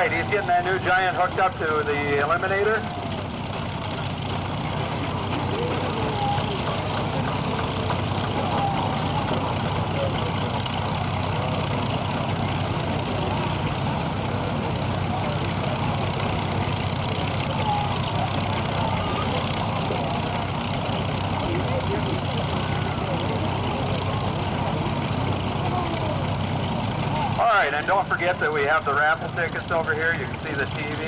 right, he's getting that new Giant hooked up to the Eliminator. And don't forget that we have the raffle tickets over here. You can see the TV,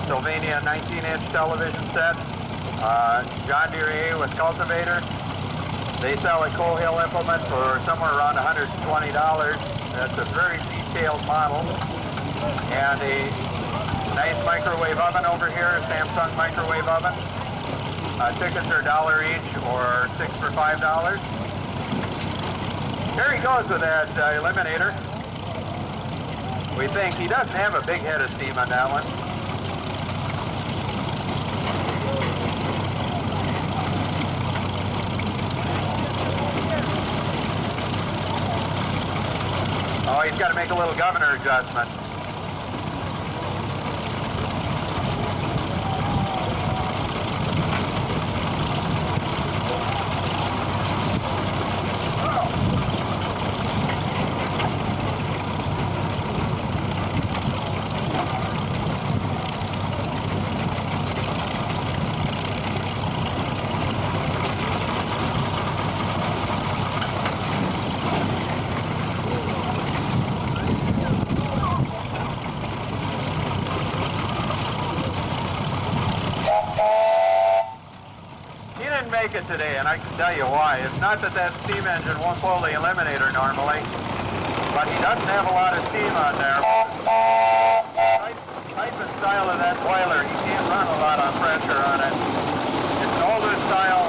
Sylvania 19-inch television set, John Deere A with cultivator. They sell a Coal Hill implement for somewhere around $120. That's a very detailed model. And a nice microwave oven over here, a Samsung microwave oven. Tickets are $1 each or 6 for $5. Here he goes with that Eliminator. We think he doesn't have a big head of steam on that one. Oh, he's got to make a little governor adjustment. Make it today, and I can tell you why. It's not that that steam engine won't pull the Eliminator normally, but he doesn't have a lot of steam on there. Type and style of that boiler, he can't run a lot of pressure on it. It's an older style